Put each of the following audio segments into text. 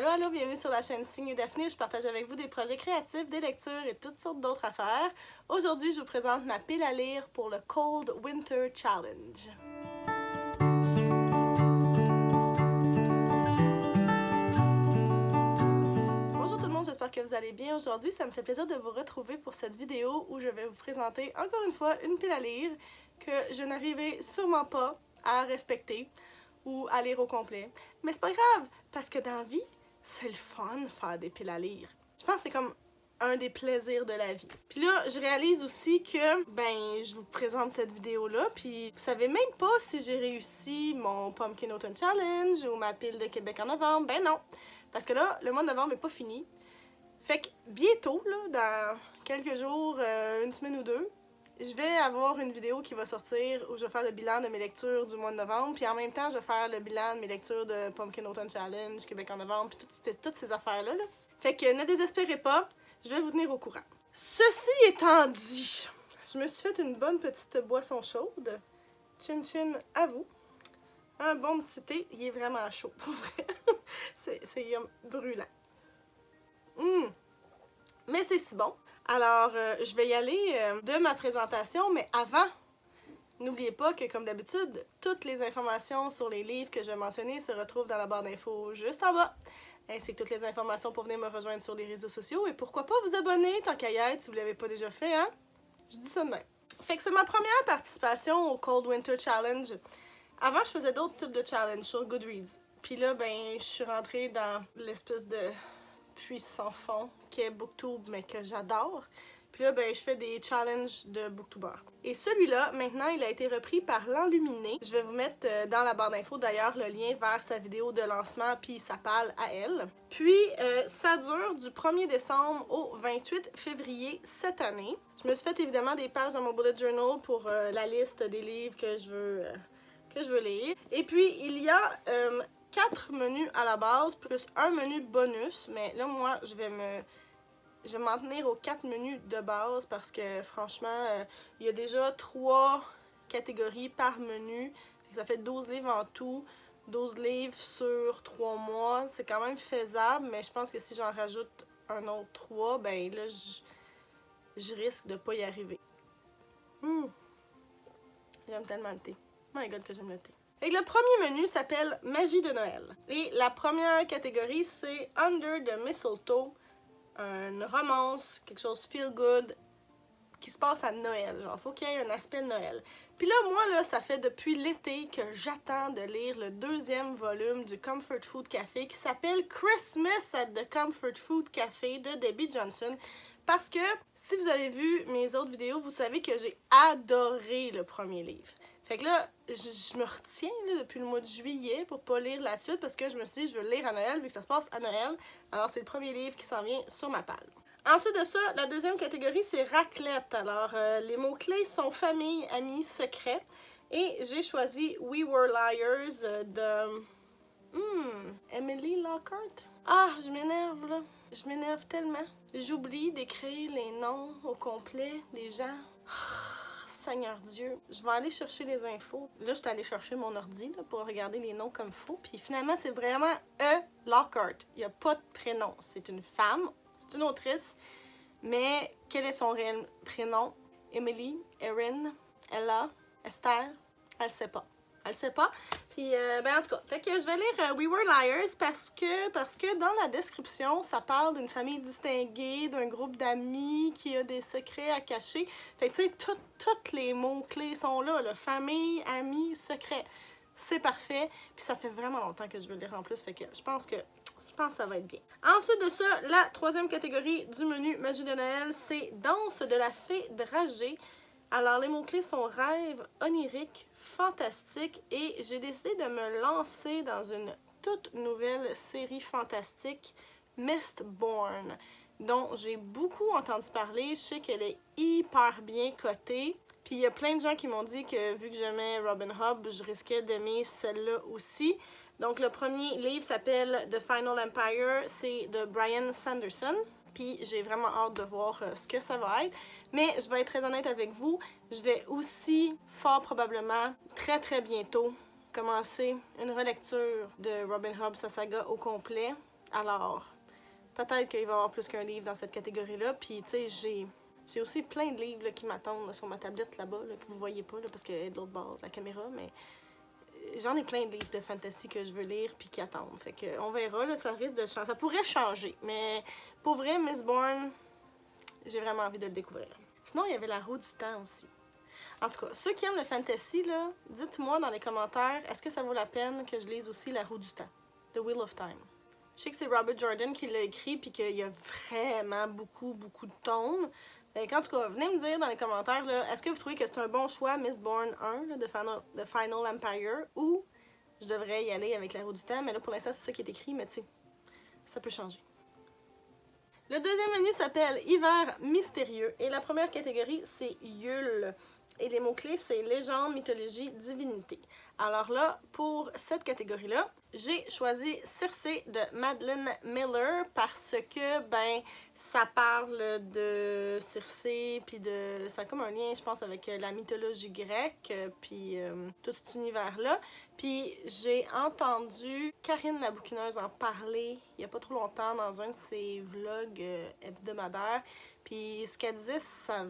Allô, bienvenue sur la chaîne Signe Daphné où je partage avec vous des projets créatifs, des lectures et toutes sortes d'autres affaires. Aujourd'hui, je vous présente ma pile à lire pour le Cold Winter Challenge. Bonjour tout le monde, j'espère que vous allez bien. Aujourd'hui, ça me fait plaisir de vous retrouver pour cette vidéo où je vais vous présenter encore une fois une pile à lire que je n'arrivais sûrement pas à respecter ou à lire au complet. Mais c'est pas grave, parce que dans la vie, c'est le fun de faire des piles à lire. Je pense que c'est comme un des plaisirs de la vie. Puis là, je réalise aussi que, je vous présente cette vidéo-là, puis vous savez même pas si j'ai réussi mon Pumpkin Autumn Challenge ou ma pile de Québec en novembre. Ben non! Parce que là, le mois de novembre n'est pas fini. Fait que bientôt, là, dans quelques jours, une semaine ou deux, je vais avoir une vidéo qui va sortir où je vais faire le bilan de mes lectures du mois de novembre, puis en même temps, je vais faire le bilan de mes lectures de Pumpkin Autumn Challenge, Québec en novembre, puis toutes ces affaires-là. Fait que ne désespérez pas, je vais vous tenir au courant. Ceci étant dit, je me suis fait une bonne petite boisson chaude. Chin chin à vous. Un bon petit thé, il est vraiment chaud, pour vrai. c'est brûlant. Mais c'est si bon. Alors, je vais y aller de ma présentation, mais avant, n'oubliez pas que, comme d'habitude, toutes les informations sur les livres que je vais mentionner se retrouvent dans la barre d'infos juste en bas, ainsi que toutes les informations pour venir me rejoindre sur les réseaux sociaux. Et pourquoi pas vous abonner, tant qu'à y être, si vous ne l'avez pas déjà fait, hein? Je dis ça de même. Fait que c'est ma première participation au Cold Winter Challenge. Avant, je faisais d'autres types de challenges sur Goodreads. Puis là, je suis rentrée dans l'espèce de puits sans fond qui est Booktube, mais que j'adore. Puis là, je fais des challenges de Booktubers. Et celui-là, maintenant, il a été repris par L'Enluminé. Je vais vous mettre dans la barre d'infos, d'ailleurs, le lien vers sa vidéo de lancement puis sa palle à elle. Puis, ça dure du 1er décembre au 28 février cette année. Je me suis fait évidemment des pages dans mon bullet journal pour la liste des livres que je veux lire. Et puis, il y a 4 menus à la base, plus un menu bonus, mais là, moi, je vais m'en tenir aux 4 menus de base parce que, franchement, il y a déjà 3 catégories par menu. Ça fait 12 livres en tout, 12 livres sur 3 mois. C'est quand même faisable, mais je pense que si j'en rajoute un autre 3, là, je risque de pas y arriver. J'aime tellement le thé. My God que j'aime le thé. Et le premier menu s'appelle Magie de Noël. Et la première catégorie, c'est Under the Mistletoe, une romance, quelque chose feel good, qui se passe à Noël. Genre, faut qu'il y ait un aspect de Noël. Puis là, moi, là, ça fait depuis l'été que j'attends de lire le 2e volume du Comfort Food Café qui s'appelle Christmas at the Comfort Food Café de Debbie Johnson. Parce que, si vous avez vu mes autres vidéos, vous savez que j'ai adoré le premier livre. Fait que là, je me retiens là, depuis le mois de juillet pour pas lire la suite parce que je me suis dit je veux le lire à Noël vu que ça se passe à Noël. Alors c'est le premier livre qui s'en vient sur ma palle. Ensuite de ça, la deuxième catégorie c'est raclette. Alors les mots-clés sont famille, amis, secret. Et j'ai choisi We Were Liars de Emily Lockhart. Ah, je m'énerve là. Je m'énerve tellement. J'oublie d'écrire les noms au complet des gens. Seigneur Dieu, je vais aller chercher les infos. Là, je suis allée chercher mon ordi là, pour regarder les noms comme faux. Puis finalement, c'est vraiment Lockhart. Il n'y a pas de prénom. C'est une femme, c'est une autrice. Mais quel est son réel prénom? Emily, Erin, Ella, Esther? Elle ne sait pas. Elle sait pas. Puis, en tout cas, fait que je vais lire We Were Liars parce que dans la description, ça parle d'une famille distinguée, d'un groupe d'amis qui a des secrets à cacher. Fait que, tu sais, tous les mots-clés sont là, là. Famille, amis, secret. C'est parfait. Puis ça fait vraiment longtemps que je veux le lire en plus. Fait que je pense que ça va être bien. Ensuite de ça, la troisième catégorie du menu Magie de Noël, c'est Danse de la fée dragée. Alors, les mots-clés sont rêve, onirique, fantastique et j'ai décidé de me lancer dans une toute nouvelle série fantastique, Mistborn, dont j'ai beaucoup entendu parler. Je sais qu'elle est hyper bien cotée. Puis il y a plein de gens qui m'ont dit que vu que j'aimais Robin Hobb, je risquais d'aimer celle-là aussi. Donc, le premier livre s'appelle The Final Empire, c'est de Brian Sanderson. Puis j'ai vraiment hâte de voir ce que ça va être. Mais je vais être très honnête avec vous, je vais aussi fort probablement très très bientôt commencer une relecture de Robin Hobb, sa saga au complet. Alors, peut-être qu'il va y avoir plus qu'un livre dans cette catégorie-là. Puis, tu sais, j'ai aussi plein de livres là, qui m'attendent là, sur ma tablette là-bas, là, que vous voyez pas, là, parce qu'elle est de l'autre bord de la caméra, mais j'en ai plein de livres de fantasy que je veux lire puis qui attendent. Fait que on verra, là, ça risque de changer. Ça pourrait changer, mais pour vrai, Mistborn, j'ai vraiment envie de le découvrir. Sinon, il y avait La Roue du Temps aussi. En tout cas, ceux qui aiment le fantasy, là, dites-moi dans les commentaires, est-ce que ça vaut la peine que je lise aussi La Roue du Temps, The Wheel of Time. Je sais que c'est Robert Jordan qui l'a écrit puis qu'il y a vraiment beaucoup de tomes. En tout cas, venez me dire dans les commentaires, est-ce que vous trouvez que c'est un bon choix, Mistborn 1, là, de Final Empire, ou je devrais y aller avec La Roue du Temps, mais là pour l'instant c'est ça qui est écrit, mais tu sais, ça peut changer. Le deuxième menu s'appelle Hiver mystérieux, et la première catégorie c'est Yule. Et les mots-clés, c'est légende, mythologie, divinité. Alors là, pour cette catégorie-là, j'ai choisi Circé de Madeline Miller parce que, ben, ça parle de Circé, puis de... ça a comme un lien, je pense, avec la mythologie grecque, puis tout cet univers-là. Puis j'ai entendu Karine la bouquineuse en parler il y a pas trop longtemps dans un de ses vlogs hebdomadaires. Puis ce qu'elle disait, ça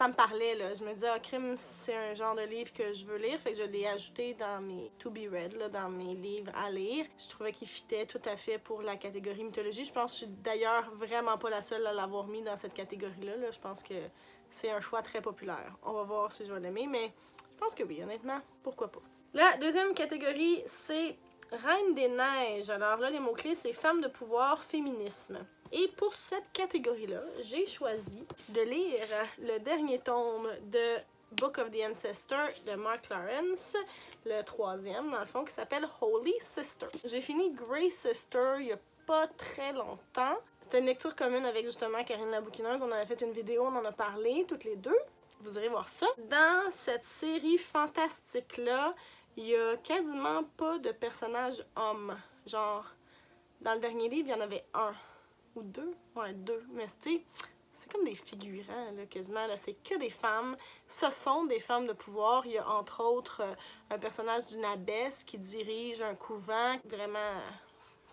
me parlait, là. Je me disais, ah, crime, c'est un genre de livre que je veux lire. Fait que je l'ai ajouté dans mes to be read, là, dans mes livres à lire. Je trouvais qu'il fitait tout à fait pour la catégorie mythologie. Je pense que je suis d'ailleurs vraiment pas la seule à l'avoir mis dans cette catégorie-là. Là. Je pense que c'est un choix très populaire. On va voir si je vais l'aimer, mais je pense que oui, honnêtement, pourquoi pas. La deuxième catégorie, c'est Reine des Neiges. Alors là, les mots-clés, c'est femme de pouvoir, féminisme. Et pour cette catégorie-là, j'ai choisi de lire le dernier tome de Book of the Ancestor de Mark Lawrence, le troisième dans le fond, qui s'appelle Holy Sister. J'ai fini Grey Sister il n'y a pas très longtemps. C'était une lecture commune avec justement Karine la bouquineuse. On avait fait une vidéo, on en a parlé toutes les deux. Vous irez voir ça. Dans cette série fantastique-là, il n'y a quasiment pas de personnages hommes. Genre, dans le dernier livre, il y en avait un. Ou deux? Ouais, deux. Mais tu sais, c'est comme des figurants, là, quasiment. Là. C'est que des femmes. Ce sont des femmes de pouvoir. Il y a entre autres un personnage d'une abbesse qui dirige un couvent vraiment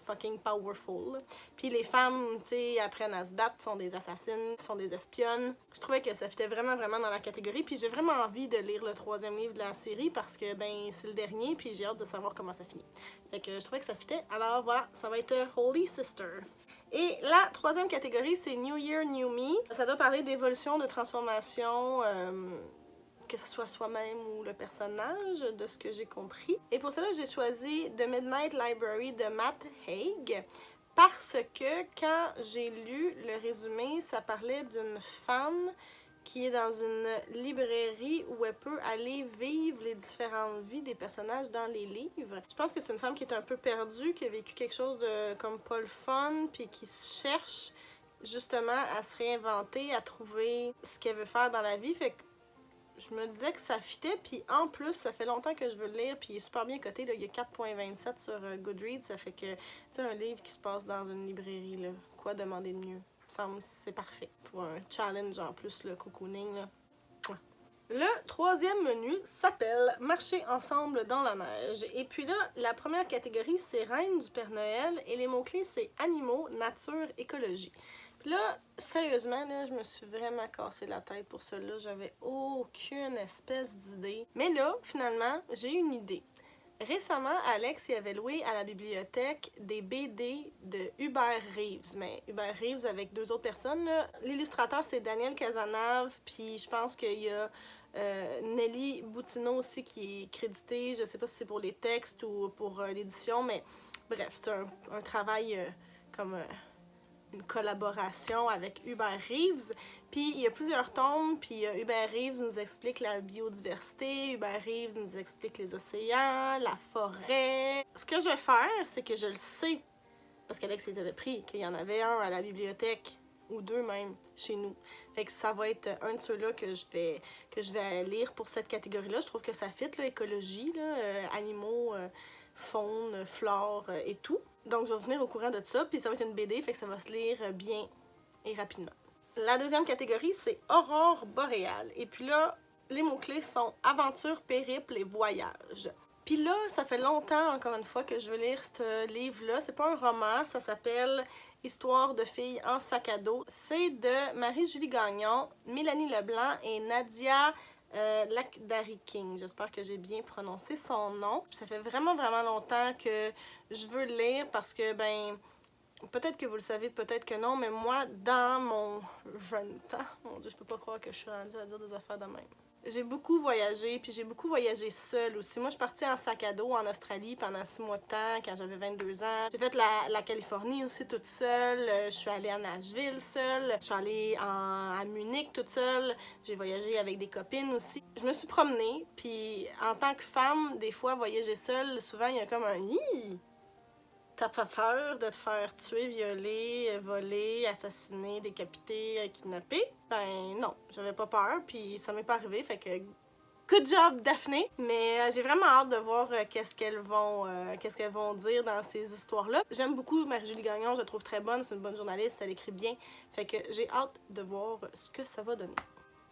fucking powerful. Puis les femmes, tu sais, apprennent à se battre, sont des assassines, sont des espionnes. Je trouvais que ça fitait vraiment dans la catégorie. Puis j'ai vraiment envie de lire le troisième livre de la série parce que, ben, c'est le dernier. Puis j'ai hâte de savoir comment ça finit. Fait que je trouvais que ça fitait. Alors voilà, ça va être Holy Sister. Et la troisième catégorie, c'est New Year, New Me. Ça doit parler d'évolution, de transformation, que ce soit soi-même ou le personnage, de ce que j'ai compris. Et pour cela, j'ai choisi The Midnight Library de Matt Haig, parce que quand j'ai lu le résumé, ça parlait d'une femme qui est dans une librairie où elle peut aller vivre les différentes vies des personnages dans les livres. Je pense que c'est une femme qui est un peu perdue, qui a vécu quelque chose de comme pas le fun, puis qui cherche justement à se réinventer, à trouver ce qu'elle veut faire dans la vie. Fait que je me disais que ça fitait, puis en plus, ça fait longtemps que je veux le lire, puis il est super bien coté, là. Il y a 4.27 sur Goodreads, ça fait que, tu sais, un livre qui se passe dans une librairie, là. Quoi demander de mieux? C'est parfait pour un challenge en plus, le cocooning, là. Ouais. Le troisième menu s'appelle Marcher ensemble dans la neige. Et puis là, la première catégorie, c'est Reine du Père Noël, et les mots-clés, c'est animaux, nature, écologie. Puis là, sérieusement, là, je me suis vraiment cassé la tête pour cela. J'avais aucune espèce d'idée. Mais là, finalement, j'ai une idée. Récemment, Alex y avait loué à la bibliothèque des BD de Hubert Reeves. Mais Hubert Reeves avec deux autres personnes. L'illustrateur, c'est Daniel Cazenave. Puis je pense qu'il y a Nelly Boutineau aussi qui est créditée. Je sais pas si c'est pour les textes ou pour l'édition. Mais bref, c'est un travail comme... une collaboration avec Hubert Reeves. Puis il y a plusieurs tomes, puis Hubert Reeves nous explique la biodiversité, Hubert Reeves nous explique les océans, la forêt. Ce que je vais faire, c'est que je le sais, parce qu'Alex les avait pris, qu'il y en avait un à la bibliothèque, ou deux même, chez nous. Fait que ça va être un de ceux-là que je vais lire pour cette catégorie-là. Je trouve que ça fit, là, écologie, là, animaux, faune, flore et tout. Donc, je vais venir au courant de ça, puis ça va être une BD, fait que ça va se lire bien et rapidement. La deuxième catégorie, c'est Aurore boréale. Et puis là, les mots-clés sont aventure, périple et voyage. Puis là, ça fait longtemps, encore une fois, que je veux lire ce livre-là. C'est pas un roman, ça s'appelle Histoire de filles en sac à dos. C'est de Marie-Julie Gagnon, Mélanie Leblanc et Nadia Lakdari King. J'espère que j'ai bien prononcé son nom. Ça fait vraiment longtemps que je veux le lire parce que, ben, peut-être que vous le savez, peut-être que non, mais moi, dans mon jeune temps, mon Dieu, je peux pas croire que je suis rendue à dire des affaires de même. J'ai beaucoup voyagé, puis j'ai beaucoup voyagé seule aussi. Moi, je suis partie en sac à dos en Australie pendant 6 mois de temps, quand j'avais 22 ans. J'ai fait la Californie aussi toute seule. Je suis allée à Nashville seule. Je suis allée à Munich toute seule. J'ai voyagé avec des copines aussi. Je me suis promenée, puis en tant que femme, des fois, voyager seule, souvent, il y a comme un « hi ». T'as pas peur de te faire tuer, violer, voler, assassiner, décapiter, kidnapper? Ben non, j'avais pas peur, puis ça m'est pas arrivé, fait que good job Daphné! Mais j'ai vraiment hâte de voir qu'est-ce qu'elles vont dire dans ces histoires-là. J'aime beaucoup Marie-Julie Gagnon, je la trouve très bonne, c'est une bonne journaliste, elle écrit bien, fait que j'ai hâte de voir ce que ça va donner.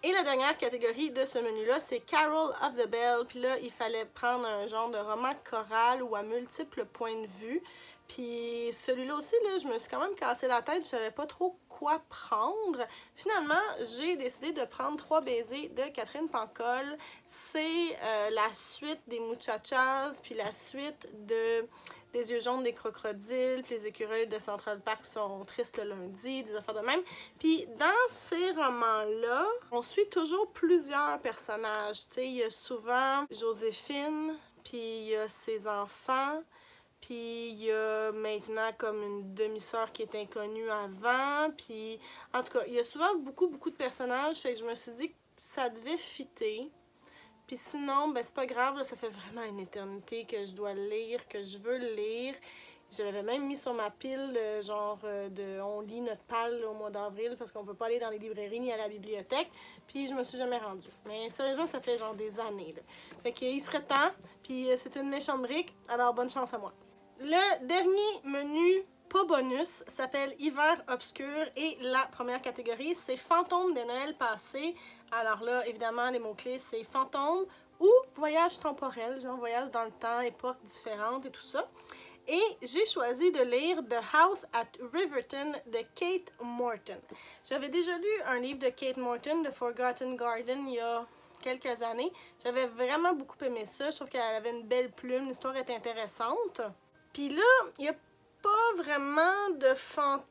Et la dernière catégorie de ce menu-là, c'est Carol of the Bell. Puis là, il fallait prendre un genre de roman choral ou à multiples points de vue. Puis celui-là aussi, là, je me suis quand même cassé la tête, je savais pas trop quoi prendre. Finalement, j'ai décidé de prendre 3 baisers de Catherine Pancol. C'est la suite des Muchachas, puis la suite de Les yeux jaunes des crocodiles, puis les écureuils de Central Park sont tristes le lundi, des affaires de même. Puis dans ces romans-là, on suit toujours plusieurs personnages. Tu sais, il y a souvent Joséphine, puis il y a ses enfants. Puis il y a maintenant comme une demi-sœur qui est inconnue avant. Puis en tout cas, il y a souvent beaucoup de personnages. Fait que je me suis dit que ça devait fitter. Puis sinon, ben c'est pas grave, là, ça fait vraiment une éternité que je dois le lire, que je veux le lire. Je l'avais même mis sur ma pile, genre de on lit notre pal au mois d'avril parce qu'on peut pas aller dans les librairies ni à la bibliothèque. Puis je me suis jamais rendue. Mais sérieusement, ça fait genre des années. Là. Fait qu'il serait temps. Puis c'est une méchante brique, alors bonne chance à moi. Le dernier menu, pas bonus, s'appelle Hiver obscur et la première catégorie, c'est Fantômes des Noëls passés. Alors là, évidemment, les mots-clés, c'est fantôme ou voyage temporel, genre voyage dans le temps, époque différente et tout ça. Et j'ai choisi de lire The House at Riverton de Kate Morton. J'avais déjà lu un livre de Kate Morton, The Forgotten Garden, il y a quelques années. J'avais vraiment beaucoup aimé ça. Je trouve qu'elle avait une belle plume, l'histoire est intéressante. Puis là, il n'y a pas vraiment de fantôme,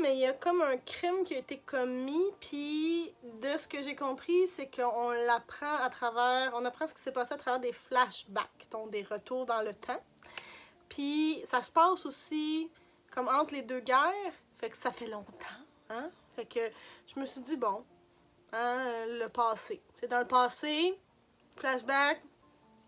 mais il y a comme un crime qui a été commis. Puis de ce que j'ai compris, c'est qu'on l'apprend à travers, on apprend ce qui s'est passé à travers des flashbacks, donc des retours dans le temps. Puis ça se passe aussi comme entre les deux guerres, fait que ça fait longtemps, hein? Fait que je me suis dit, bon, hein, le passé. C'est dans le passé, flashback,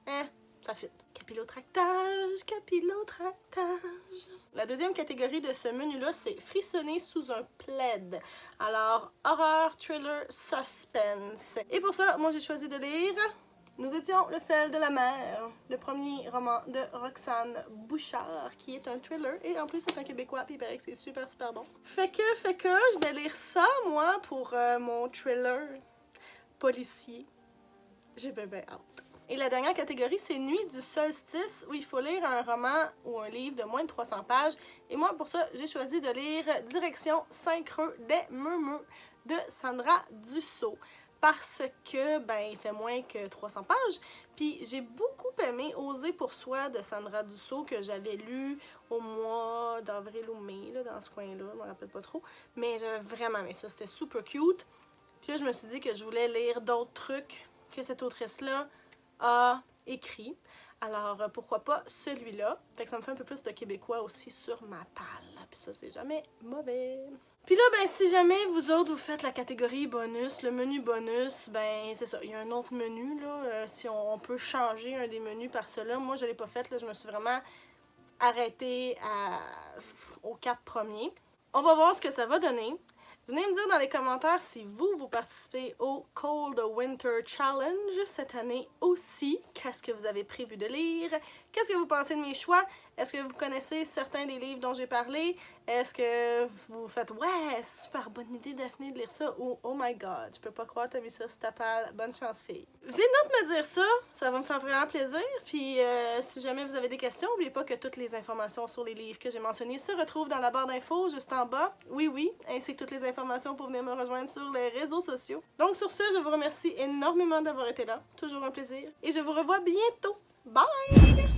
hein, ça fit. Capillotractage, capillotractage. La deuxième catégorie de ce menu-là, c'est frissonner sous un plaid. Alors, horreur, thriller, suspense. Et pour ça, moi j'ai choisi de lire Nous étions le sel de la mer, le premier roman de Roxane Bouchard, qui est un thriller, et en plus c'est un Québécois, puis il paraît que c'est super bon. Fait que, je vais lire ça, moi, pour mon thriller policier. J'ai bien hâte. Et la dernière catégorie, c'est Nuit du solstice, où il faut lire un roman ou un livre de moins de 300 pages. Et moi, pour ça, j'ai choisi de lire Direction Saint-Creux des Murmures de Sandra Dussault. Parce que, ben, il fait moins que 300 pages. Puis j'ai beaucoup aimé Oser pour soi de Sandra Dussault, que j'avais lu au mois d'avril ou mai, là, dans ce coin-là, je me rappelle pas trop. Mais j'avais vraiment aimé ça, c'était super cute. Puis là, je me suis dit que je voulais lire d'autres trucs que cette autrice-là a écrit. Alors, pourquoi pas celui-là? Fait que ça me fait un peu plus de québécois aussi sur ma palle. Puis ça, c'est jamais mauvais. Puis là, ben, si jamais vous autres, vous faites la catégorie bonus, le menu bonus, ben, c'est ça. Il y a un autre menu, là. Si on peut changer un des menus par cela. Moi, je l'ai pas fait, là. Je me suis vraiment arrêtée aux 4 premiers. On va voir ce que ça va donner. Venez me dire dans les commentaires si vous participez au Cold Winter Challenge cette année aussi. Qu'est-ce que vous avez prévu de lire? Qu'est-ce que vous pensez de mes choix? Est-ce que vous connaissez certains des livres dont j'ai parlé? Est-ce que vous faites « Ouais, super bonne idée Daphné de lire ça » ou « Oh my god, je peux pas croire que t'as mis ça sur ta palle, bonne chance fille ». Venez donc me dire ça va me faire vraiment plaisir. Puis si jamais vous avez des questions, n'oubliez pas que toutes les informations sur les livres que j'ai mentionnés se retrouvent dans la barre d'infos juste en bas. Oui, ainsi que toutes les informations pour venir me rejoindre sur les réseaux sociaux. Donc sur ce, je vous remercie énormément d'avoir été là. Toujours un plaisir. Et je vous revois bientôt. Bye!